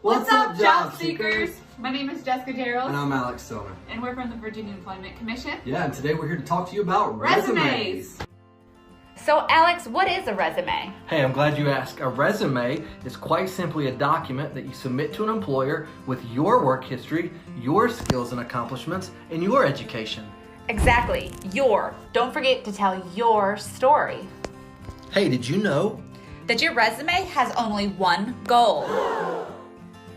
What's up, job seekers? My name is Jessica Gerald. And I'm Alex Stoner. And we're from the Virginia Employment Commission. Yeah, and today we're here to talk to you about resumes. So Alex, what is a resume? Hey, I'm glad you asked. A resume is quite simply a document that you submit to an employer with your work history, your skills and accomplishments, and your education. Exactly, your. Don't forget to tell your story. Hey, did you know that your resume has only one goal?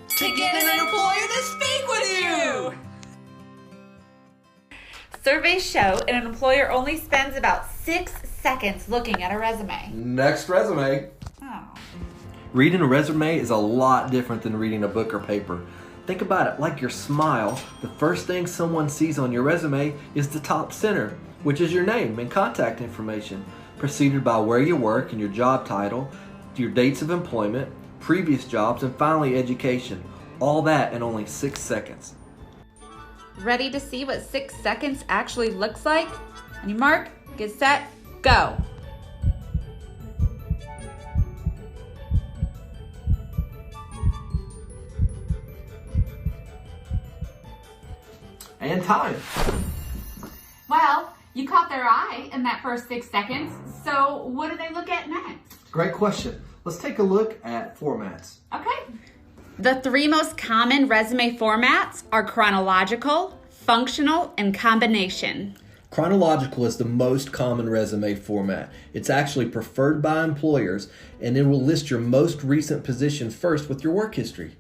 To get an employer to speak with you! Surveys show an employer only spends about 6 seconds looking at a resume. Next resume. Oh. reading a resume is a lot different than reading a book or paper. Think about it like your smile. The first thing someone sees on your resume is the top center, which is your name and contact information, preceded by where you work and your job title, your dates of employment, previous jobs, and finally education. All that in only 6 seconds. Ready to see what 6 seconds actually looks like? On your mark, get set, go. And time. Well, you caught their eye in that first 6 seconds, so what do they look at next? Great question. Let's take a look at formats. Okay. The 3 most common resume formats are chronological, functional, and combination. Chronological is the most common resume format. It's actually preferred by employers, and it will list your most recent position first with your work history.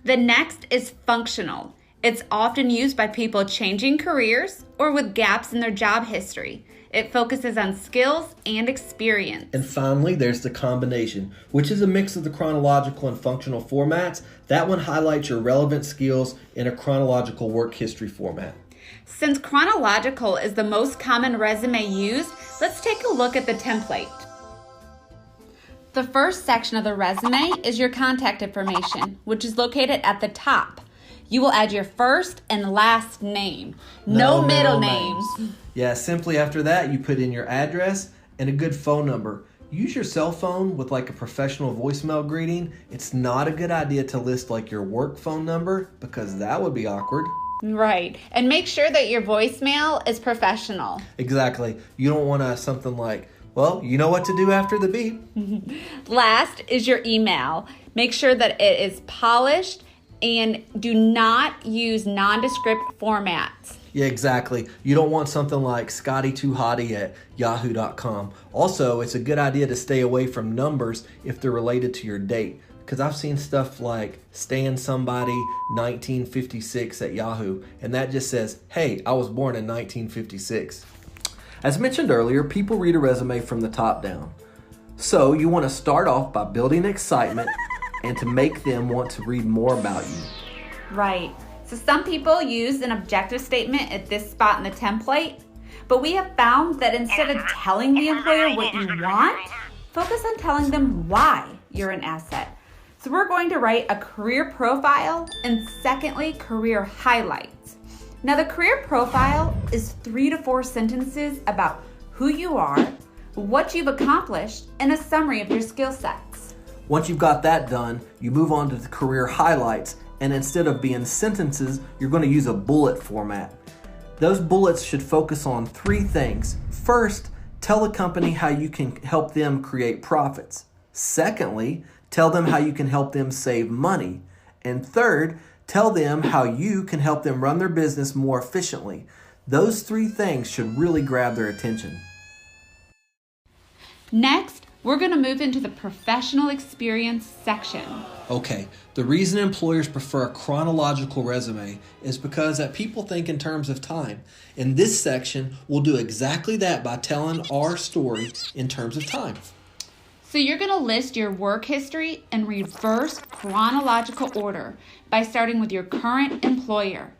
The next is functional. It's often used by people changing careers or with gaps in their job history. It focuses on skills and experience. And finally, there's the combination, which is a mix of the chronological and functional formats. That one highlights your relevant skills in a chronological work history format. Since chronological is the most common resume used, let's take a look at the template. The first section of the resume is your contact information, which is located at the top. You will add your first and last name. No middle names. Yeah, simply after that, you put in your address and a good phone number. Use your cell phone with like a professional voicemail greeting. It's not a good idea to list like your work phone number because that would be awkward. Right. And make sure that your voicemail is professional. Exactly. You don't want something like, well, you know what to do after the beep. Last is your email. Make sure that it is polished and do not use nondescript formats. Yeah, exactly. You don't want something like scotty2hottie@yahoo.com. Also, it's a good idea to stay away from numbers if they're related to your date. Because I've seen stuff like Stan somebody 1956 at Yahoo, and that just says, hey, I was born in 1956. As mentioned earlier, people read a resume from the top down. So you want to start off by building excitement and to make them want to read more about you. Right. So some people use an objective statement at this spot in the template, but we have found that instead of telling the employer what you want, focus on telling them why you're an asset. So we're going to write a career profile and secondly, career highlights. Now the career profile is 3 to 4 sentences about who you are, what you've accomplished, and a summary of your skill sets. Once you've got that done, you move on to the career highlights, and instead of being sentences, you're going to use a bullet format. Those bullets should focus on 3 things. First, tell the company how you can help them create profits. Secondly, tell them how you can help them save money. And third, tell them how you can help them run their business more efficiently. Those 3 things should really grab their attention. Next, we're going to move into the professional experience section. Okay, the reason employers prefer a chronological resume is because that people think in terms of time. In this section, we'll do exactly that by telling our story in terms of time. So you're going to list your work history in reverse chronological order by starting with your current employer.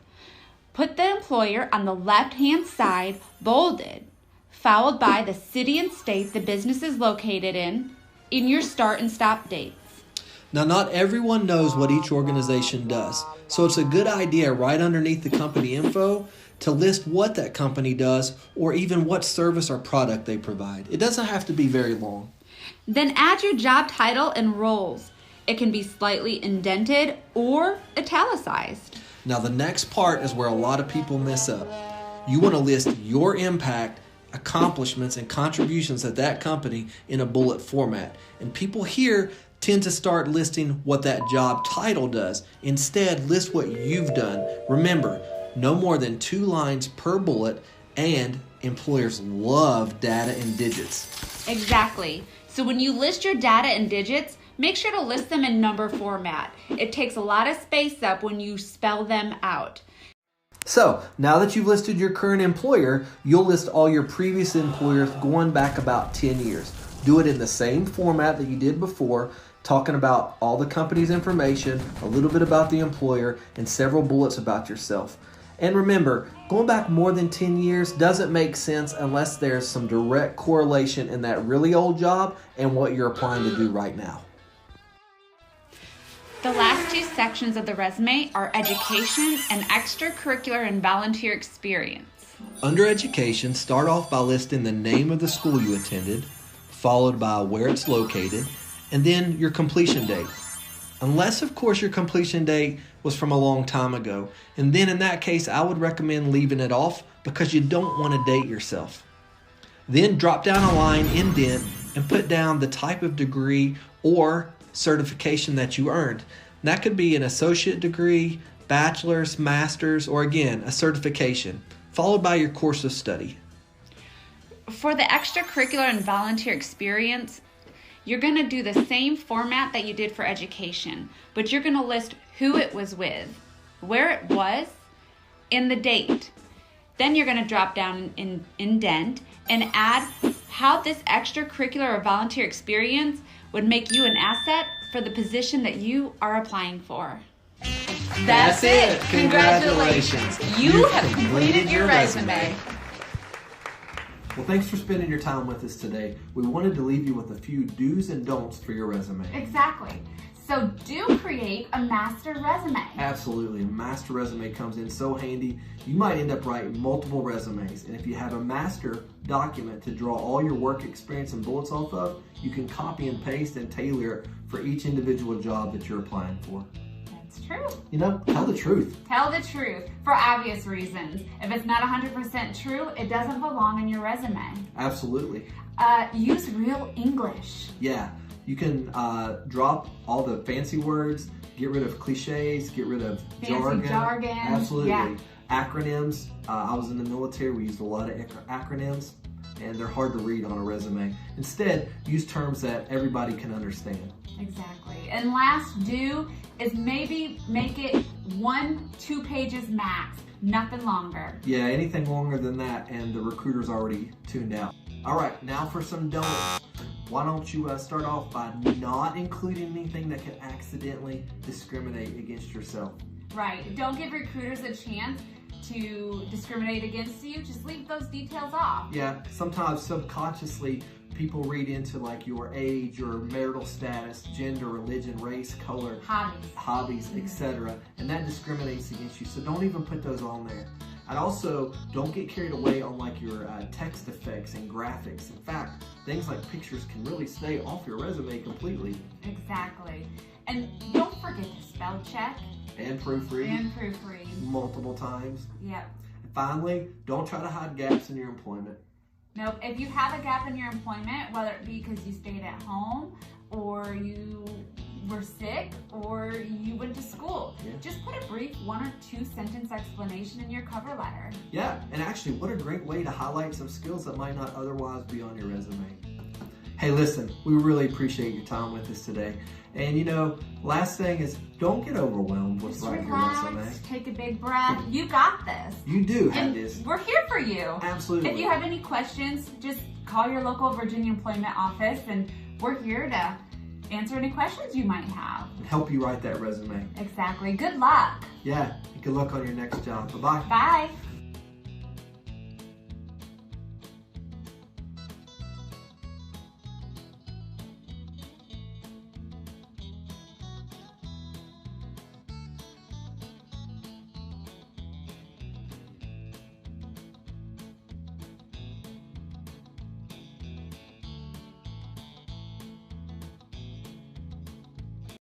Put the employer on the left-hand side, bolded, followed by the city and state the business is located in your start and stop dates. Now, not everyone knows what each organization does, so it's a good idea right underneath the company info to list what that company does or even what service or product they provide. It doesn't have to be very long. Then add your job title and roles. It can be slightly indented or italicized. Now the next part is where a lot of people mess up. You want to list your impact, accomplishments, and contributions at that company in a bullet format. And people here tend to start listing what that job title does. Instead, list what you've done. Remember, no more than 2 lines per bullet, and employers love data and digits. Exactly. So when you list your data and digits, make sure to list them in number format. It takes a lot of space up when you spell them out. So, now that you've listed your current employer, you'll list all your previous employers going back about 10 years. Do it in the same format that you did before, talking about all the company's information, a little bit about the employer, and several bullets about yourself. And remember, going back more than 10 years doesn't make sense unless there's some direct correlation in that really old job and what you're applying to do right now. The last 2 sections of the resume are education and extracurricular and volunteer experience. Under education, start off by listing the name of the school you attended, followed by where it's located, and then your completion date. Unless, of course, your completion date was from a long time ago. And then in that case, I would recommend leaving it off because you don't want to date yourself. Then drop down a line, indent, and put down the type of degree or certification that you earned. And that could be an associate degree, bachelor's, master's, or again, a certification, followed by your course of study. For the extracurricular and volunteer experience, you're going to do the same format that you did for education, but you're going to list who it was with, where it was, and the date. Then you're going to drop down in indent and add how this extracurricular or volunteer experience would make you an asset for the position that you are applying for. That's it. Congratulations. You have completed your resume. Well, thanks for spending your time with us today. We wanted to leave you with a few do's and don'ts for your resume. Exactly. So do create a master resume. Absolutely. A master resume comes in so handy. You might end up writing multiple resumes. And if you have a master document to draw all your work experience and bullets off of, you can copy and paste and tailor it for each individual job that you're applying for. That's true. You know, tell the truth. Tell the truth for obvious reasons. If it's not 100% true, it doesn't belong in your resume. Absolutely. Use real English. Yeah. You can drop all the fancy words, get rid of cliches, get rid of Fancy jargon. Absolutely. Yeah. Acronyms. I was in the military. We used a lot of acronyms, and they're hard to read on a resume. Instead, use terms that everybody can understand. Exactly. And last do is maybe make it 1-2 pages max, nothing longer. Yeah, anything longer than that, and the recruiter's already tuned out. All right, now for some don'ts. Why don't you start off by not including anything that could accidentally discriminate against yourself? Right. Don't give recruiters a chance to discriminate against you. Just leave those details off. Yeah, sometimes subconsciously people read into like your age, your marital status, gender, religion, race, color, hobbies, etc. And that discriminates against you. So don't even put those on there. And also, don't get carried away on like your text effects and graphics. In fact, things like pictures can really stay off your resume completely. Exactly. And don't forget to spell check. And proofread. Multiple times. Yep. And finally, don't try to hide gaps in your employment. Nope. If you have a gap in your employment, whether it be because you stayed at home or you were sick or you went to school, just put a brief 1 or 2 sentence explanation in your cover letter. Yeah, and actually, what a great way to highlight some skills that might not otherwise be on your resume. Hey, listen, we really appreciate your time with us today. And you know, last thing is, don't get overwhelmed with writing your resume. Take a big breath. You got this. You do have this. We're here for you. Absolutely. If you have any questions, just call your local Virginia employment office, and we're here to answer any questions you might have. And help you write that resume. Exactly. Good luck. Yeah, good luck on your next job. Bye-bye. Bye.